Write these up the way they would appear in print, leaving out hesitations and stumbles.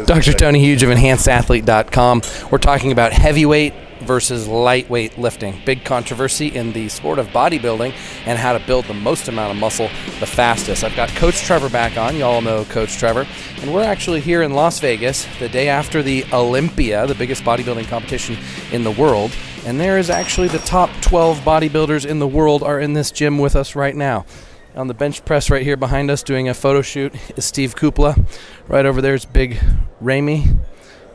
Dr. Tony Huge of EnhancedAthlete.com. We're talking about heavyweight versus lightweight lifting. Big controversy in the sport of bodybuilding and how to build the most amount of muscle the fastest. I've got Coach Trevor back on. You all know Coach Trevor. And we're actually here in Las Vegas the day after the Olympia, the biggest bodybuilding competition in the world. And there is actually the top 12 bodybuilders in the world are in this gym with us right now. On the bench press right here behind us doing a photo shoot is Steve Kupla. Right over there is Big Ramy.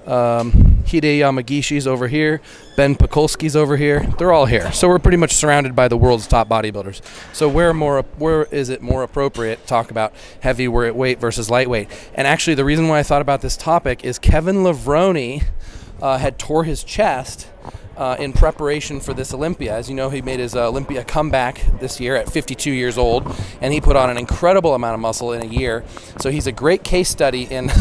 Hide Yamagishi's over here. Ben Pekulski's over here. They're all here. So we're pretty much surrounded by the world's top bodybuilders. So where is it more appropriate to talk about heavyweight versus lightweight? And actually the reason why I thought about this topic is Kevin Levrone had tore his chest in preparation for this Olympia. As you know, he made his Olympia comeback this year at 52 years old, and he put on an incredible amount of muscle in a year. So he's a great case study in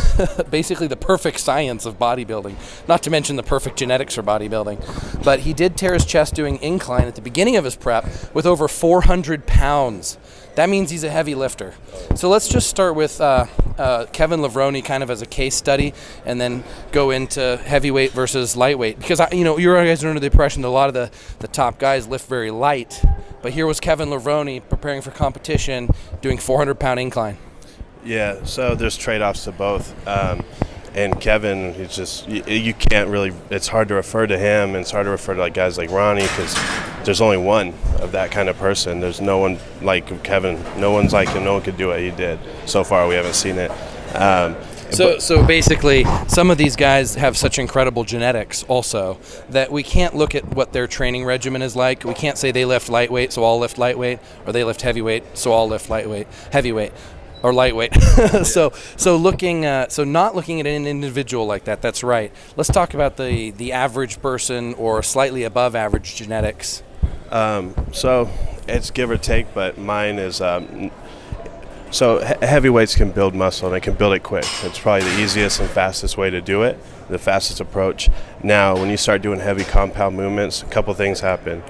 basically the perfect science of bodybuilding, not to mention the perfect genetics for bodybuilding. But he did tear his chest doing incline at the beginning of his prep with over 400 pounds. That means he's a heavy lifter. So let's just start with Kevin Levrone kind of as a case study, and then go into heavyweight versus lightweight. Because you guys are under the impression that a lot of the top guys lift very light, but here was Kevin Levrone preparing for competition, doing 400-pound incline. Yeah, so there's trade-offs to both. And Kevin, he's just, you can't really, it's hard to refer to him, and it's hard to refer to like guys like Ronnie, because there's only one of that kind of person. There's no one like Kevin. No one's like him. No one could do what he did. So far, we haven't seen it. So basically, some of these guys have such incredible genetics also that we can't look at what their training regimen is like. We can't say they lift lightweight, so I'll lift lightweight, or they lift heavyweight, so I'll lift heavyweight. Or lightweight. So not looking at an individual like that. That's right. Let's talk about the average person or slightly above average genetics. So it's give or take, but mine is heavyweights can build muscle, and they can build it quick. It's probably the easiest and fastest way to do it, the fastest approach. Now, when you start doing heavy compound movements, a couple things happen.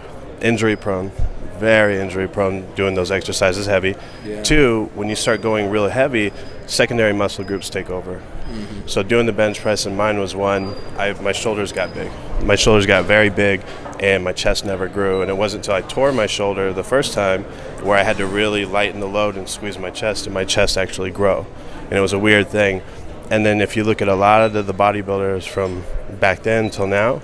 Injury prone. Very injury prone doing those exercises heavy. Yeah. Two, when you start going really heavy, secondary muscle groups take over. Mm-hmm. So doing the bench press, and mine was one, my shoulders got big. My shoulders got very big, and my chest never grew. And it wasn't until I tore my shoulder the first time where I had to really lighten the load and squeeze my chest, and my chest actually grow. And it was a weird thing. And then if you look at a lot of the bodybuilders from back then till now,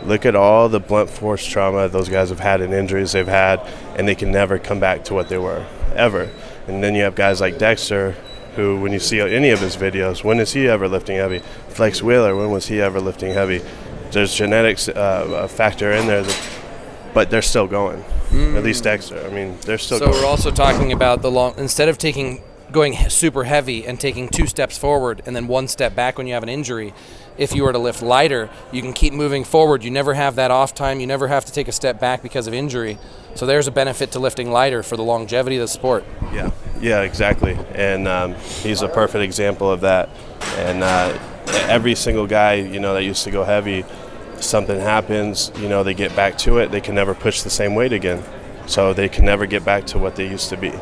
look at all the blunt force trauma those guys have had and injuries they've had, and they can never come back to what they were, ever. And then you have guys like Dexter, who, when you see any of his videos, when is he ever lifting heavy? Flex Wheeler, when was he ever lifting heavy? There's genetics a factor in there, but they're still going. At least Dexter. I mean, they're still going. So we're also talking about instead of going super heavy and taking 2 steps forward and then 1 step back when you have an injury, if you were to lift lighter, you can keep moving forward. You never have that off time. You never have to take a step back because of injury. So there's a benefit to lifting lighter for the longevity of the sport. Yeah, exactly. And he's a perfect example of that. And every single guy, that used to go heavy, something happens, they get back to it. They can never push the same weight again. So they can never get back to what they used to be.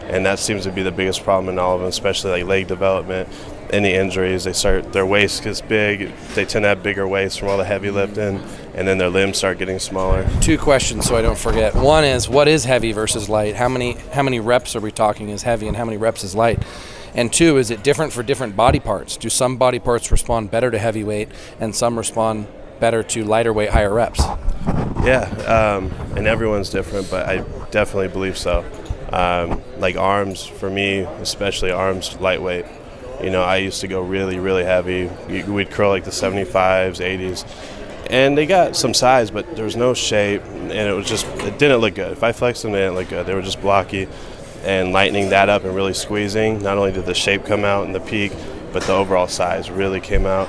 And that seems to be the biggest problem in all of them, especially like leg development. Any injuries, their waist gets big, they tend to have bigger waists from all the heavy lifting, and then their limbs start getting smaller. 2 questions so I don't forget. One is, what is heavy versus light? How many reps are we talking is heavy, and how many reps is light? And 2, is it different for different body parts? Do some body parts respond better to heavyweight, and some respond better to lighter weight, higher reps? Yeah, and everyone's different, but I definitely believe so. Like arms, for me, especially arms, lightweight. I used to go really, really heavy. We'd curl like the 75s, 80s. And they got some size, but there was no shape, and it didn't look good. If I flexed them, they didn't look good. They were just blocky. And lightening that up and really squeezing, not only did the shape come out in the peak, but the overall size really came out.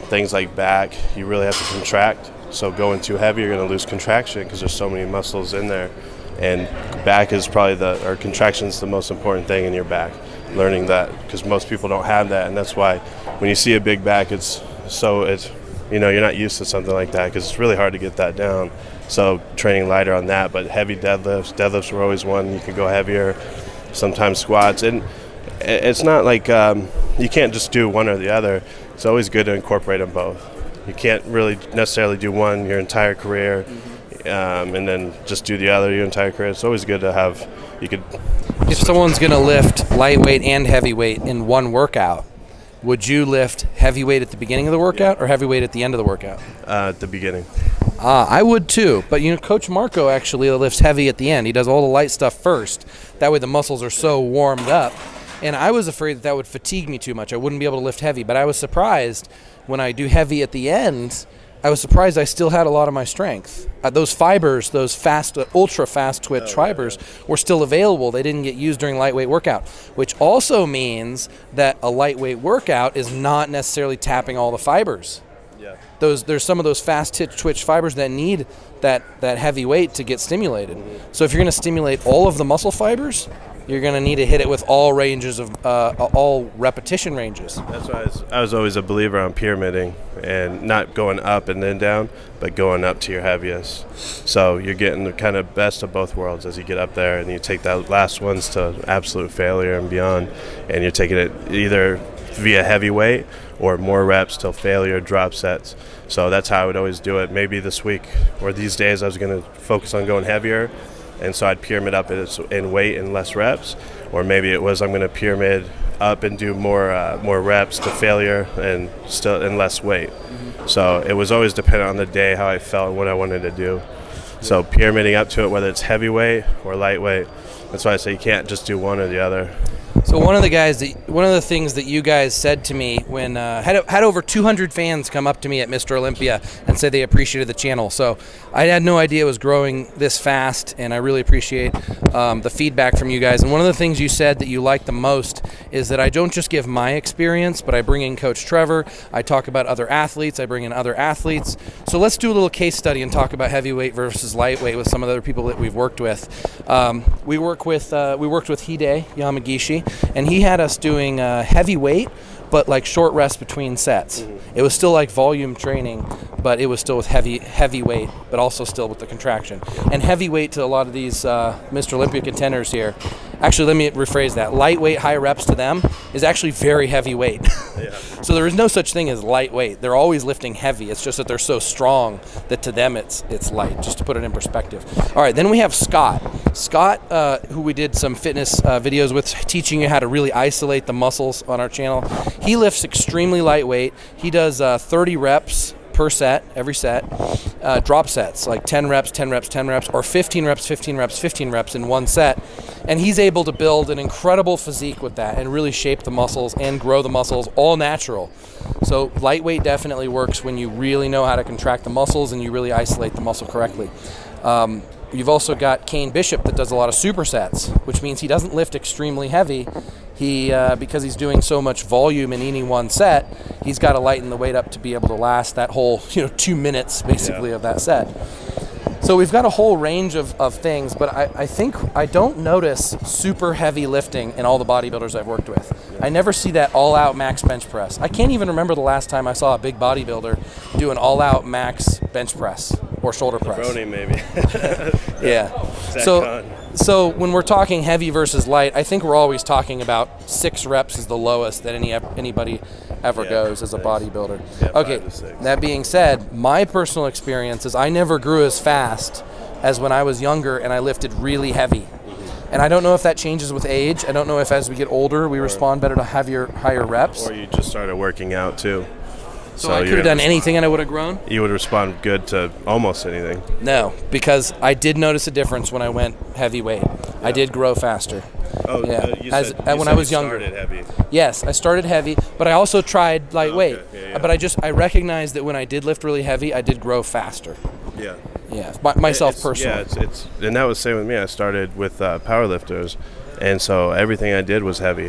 Things like back, you really have to contract. So going too heavy, you're going to lose contraction because there's so many muscles in there. And back is probably contraction is the most important thing in your back. Learning that, because most people don't have that, and that's why when you see a big back, you're not used to something like that, because it's really hard to get that down. So training lighter on that, but heavy deadlifts were always one. You could go heavier, sometimes squats, and It's not like you can't just do one or the other. It's always good to incorporate them both. You can't really necessarily do one your entire career, and then just do the other your entire career. It's always good to have. If someone's going to lift lightweight and heavyweight in one workout, would you lift heavyweight at the beginning of the workout or heavyweight at the end of the workout? At the beginning. I would too, but Coach Marco actually lifts heavy at the end. He does all the light stuff first. That way the muscles are so warmed up. And I was afraid that would fatigue me too much. I wouldn't be able to lift heavy, but I was surprised when I do heavy at the end. I was surprised I still had a lot of my strength. Those fibers, those fast, ultra fast twitch fibers were still available. They didn't get used during lightweight workout, which also means that a lightweight workout is not necessarily tapping all the fibers. Yeah. There's some of those fast twitch fibers that need that heavy weight to get stimulated. So if you're going to stimulate all of the muscle fibers, you're going to need to hit it with all ranges of all repetition ranges. That's why I was always a believer on pyramiding and not going up and then down, but going up to your heaviest. So you're getting the kind of best of both worlds as you get up there, and you take that last ones to absolute failure and beyond, and you're taking it either via heavyweight or more reps till failure, drop sets. So that's how I would always do it. Maybe this week or these days I was going to focus on going heavier, and so I'd pyramid up in weight and less reps, or maybe it was I'm going to pyramid up and do more reps to failure and still in less weight. So it was always dependent on the day, how I felt, and what I wanted to do. So pyramiding up to it, whether it's heavyweight or lightweight, that's why I say you can't just do one or the other. So one of the things that you guys said to me when had over 200 fans come up to me at MrOlympia and say they appreciated the channel. So I had no idea it was growing this fast, and I really appreciate the feedback from you guys. And one of the things you said that you like the most is that I don't just give my experience, but I bring in Coach Trevor. I talk about other athletes. I bring in other athletes. So let's do a little case study and talk about heavyweight versus lightweight with some of the other people that we've worked with. We worked with Hide Yamagishi, and he had us doing heavyweight, but like short rest between sets. It was still like volume training, but it was still with heavy weight, but also still with the contraction. And heavyweight to a lot of these MrOlympia contenders here, actually let me rephrase that. Lightweight, high reps to them is actually very heavyweight. So there is no such thing as lightweight. They're always lifting heavy. It's just that they're so strong that to them it's light, just to put it in perspective. All right, then we have Scott. Scott, who we did some fitness videos with, teaching you how to really isolate the muscles on our channel. He lifts extremely lightweight. He does 30 reps per set, every set, drop sets, like 10 reps, 10 reps, 10 reps, or 15 reps, 15 reps, 15 reps in one set. And he's able to build an incredible physique with that and really shape the muscles and grow the muscles, all natural. So lightweight definitely works when you really know how to contract the muscles and you really isolate the muscle correctly. You've also got Kane Bishop that does a lot of supersets, which means he doesn't lift extremely heavy. He, because he's doing so much volume in any one set, he's got to lighten the weight up to be able to last that whole 2 minutes basically of that set. So we've got a whole range of things, but I think I don't notice super heavy lifting in all the bodybuilders I've worked with. I never see that all-out max bench press. I can't even remember the last time I saw a big bodybuilder do an all-out max bench press or shoulder press. Brony, maybe. Yeah. So when we're talking heavy versus light, I think we're always talking about 6 reps is the lowest that anybody ever goes as a bodybuilder. Yeah, okay, 5 to 6. That being said, my personal experience is I never grew as fast as when I was younger and I lifted really heavy. And I don't know if that changes with age. I don't know if as we get older we respond better to higher reps. Or you just started working out too. So I could have done anything and I would have grown? You would respond good to almost anything. No, because I did notice a difference when I went heavyweight. I did grow faster. Oh, yeah. When I was younger. Started heavy. Yes, I started heavy, but I also tried lightweight. Okay. Yeah. But I recognized that when I did lift really heavy, I did grow faster. Yeah. Yeah, myself personally. Yeah, and that was the same with me. I started with powerlifters, and so everything I did was heavy,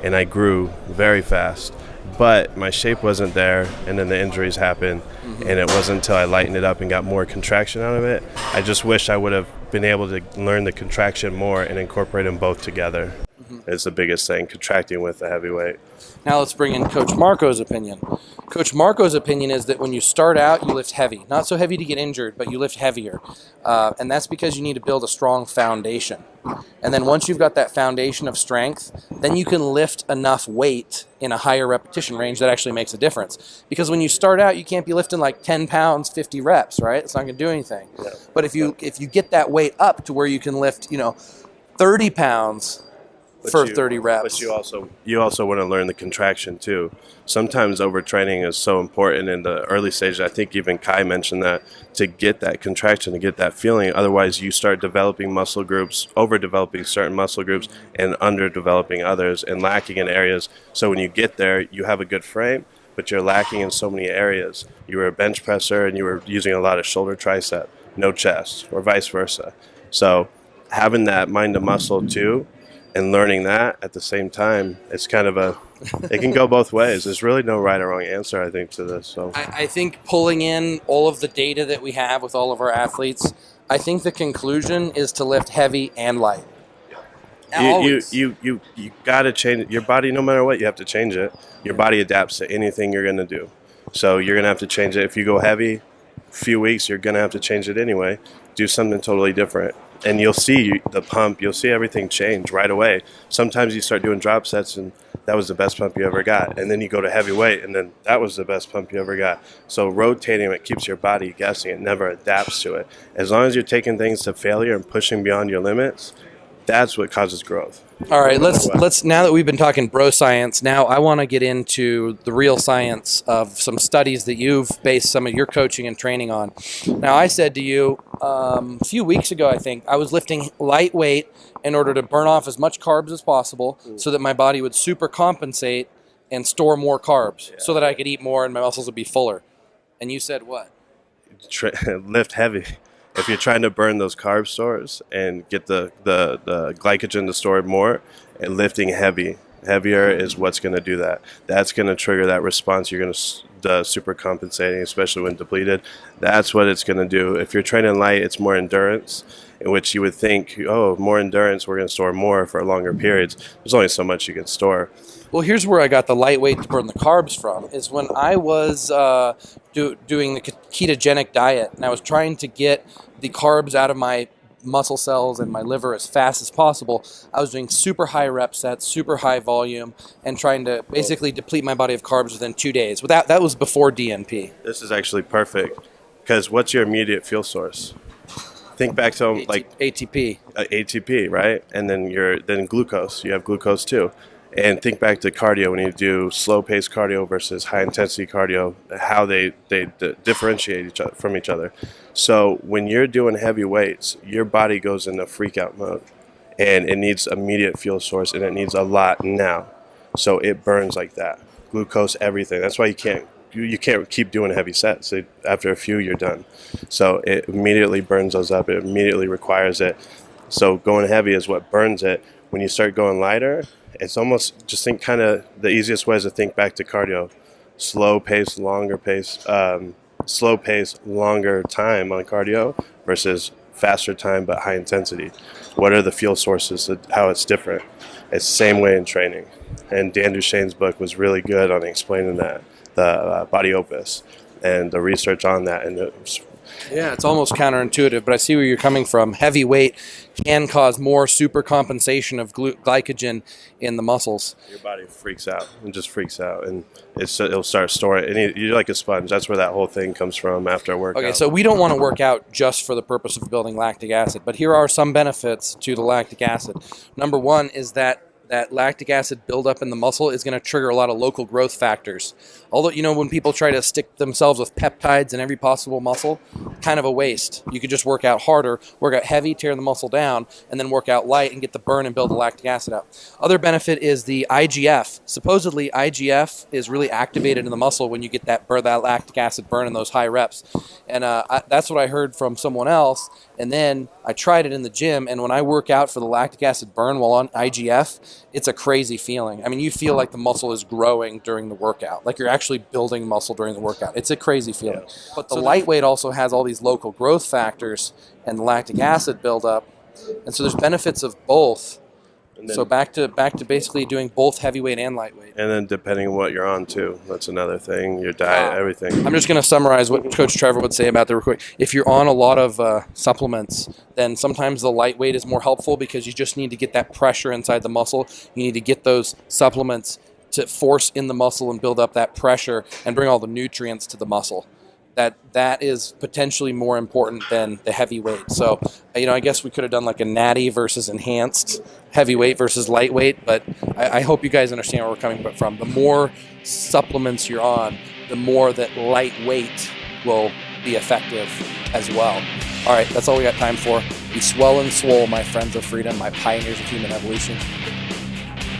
and I grew very fast. But my shape wasn't there, and then the injuries happened, and it wasn't until I lightened it up and got more contraction out of it. I just wish I would have been able to learn the contraction more and incorporate them both together. is the biggest thing, contracting with the heavyweight. Now let's bring in Coach Marco's opinion. Coach Marco's opinion is that when you start out, you lift heavy. Not so heavy to get injured, but you lift heavier. And that's because you need to build a strong foundation. And then once you've got that foundation of strength, then you can lift enough weight in a higher repetition range that actually makes a difference. Because when you start out, you can't be lifting like 10 pounds, 50 reps, right? It's not going to do anything. Yeah. But if you get that weight up to where you can lift, 30 pounds for 30 reps. But you also want to learn the contraction too. Sometimes overtraining is so important in the early stages. I think even Kai mentioned that, to get that contraction, to get that feeling. Otherwise, you start developing muscle groups, overdeveloping certain muscle groups, and underdeveloping others, and lacking in areas. So when you get there, you have a good frame, but you're lacking in so many areas. You were a bench presser and you were using a lot of shoulder, tricep, no chest, or vice versa. So having that mind to muscle too, and learning that at the same time, it's kind of it can go both ways. There's really no right or wrong answer, I think, to this. So I think pulling in all of the data that we have with all of our athletes, I think the conclusion is to lift heavy and light. You got to change your body. No matter what, you have to change it. Your body adapts to anything you're going to do. So you're going to have to change it. If you go heavy, a few weeks, you're going to have to change it anyway. Do something totally different. And you'll see the pump, you'll see everything change right away. Sometimes you start doing drop sets and that was the best pump you ever got. And then you go to heavyweight and then that was the best pump you ever got. So rotating it keeps your body guessing. It never adapts to it. As long as you're taking things to failure and pushing beyond your limits, that's what causes growth. All right, let's now that we've been talking bro science, now I want to get into the real science of some studies that you've based some of your coaching and training on. Now, I said to you a few weeks ago, I think, I was lifting lightweight in order to burn off as much carbs as possible so that my body would super compensate and store more carbs so that I could eat more and my muscles would be fuller. And you said what? Lift heavy. If you're trying to burn those carb stores and get the glycogen to store more, and lifting heavier is what's going to do that. That's going to trigger that response. You're going to super compensating, especially when depleted. That's what it's going to do. If you're training light, it's more endurance, in which you would think, oh, more endurance, we're going to store more for longer periods. There's only so much you can store. Well, here's where I got the lightweight to burn the carbs from, is when I was doing the ketogenic diet, and I was trying to get the carbs out of my muscle cells and my liver as fast as possible. I was doing super high rep sets, super high volume, and trying to basically deplete my body of carbs within 2 days. That was before DNP. This is actually perfect, because what's your immediate fuel source? Think back to like ATP. ATP, right? And then glucose. You have glucose too. And think back to cardio, when you do slow-paced cardio versus high-intensity cardio, how they differentiate from each other. So when you're doing heavy weights, your body goes into freak-out mode, and it needs immediate fuel source, and it needs a lot now. So it burns like that. Glucose, everything. That's why you can't keep doing heavy sets. After a few, you're done. So it immediately burns those up. It immediately requires it. So going heavy is what burns it. When you start going lighter, it's almost, just think, kind of the easiest way is to think back to cardio. Slow pace, longer pace, slow pace, longer time on cardio versus faster time but high intensity. What are the fuel sources, how it's different? It's the same way in training. And Dan Duchesne's book was really good on explaining that, the body opus and the research on that. And it's almost counterintuitive, but I see where you're coming from. Heavy weight can cause more super compensation of glycogen in the muscles. Your body freaks out and just freaks out, and it'll start storing. And you're like a sponge. That's where that whole thing comes from after a workout. Okay, so we don't want to work out just for the purpose of building lactic acid, but here are some benefits to the lactic acid. Number one is that lactic acid buildup in the muscle is going to trigger a lot of local growth factors. Although, when people try to stick themselves with peptides in every possible muscle, kind of a waste. You could just work out harder, work out heavy, tear the muscle down, and then work out light and get the burn and build the lactic acid out. Other benefit is the IGF. Supposedly, IGF is really activated in the muscle when you get that lactic acid burn in those high reps. And that's what I heard from someone else. And then I tried it in the gym, and when I work out for the lactic acid burn while on IGF, it's a crazy feeling. I mean, you feel like the muscle is growing during the workout, like you're actually building muscle during the workout. It's a crazy feeling. Yeah. But the lightweight also has all these local growth factors and the lactic acid buildup, and so there's benefits of both. And then, So back to basically doing both heavyweight and lightweight. and then depending on what you're on too, that's another thing. Your diet, everything. I'm just going to summarize what Coach Trevor would say about that real quick. If you're on a lot of supplements, then sometimes the lightweight is more helpful because you just need to get that pressure inside the muscle. You need to get those supplements to force in the muscle and build up that pressure and bring all the nutrients to the muscle. That is potentially more important than the heavyweight. So, I guess we could have done like a natty versus enhanced, heavyweight versus lightweight, but I hope you guys understand where we're coming from. The more supplements you're on, the more that lightweight will be effective as well. All right, that's all we got time for. Be swell and swole, my friends of freedom, my pioneers of human evolution.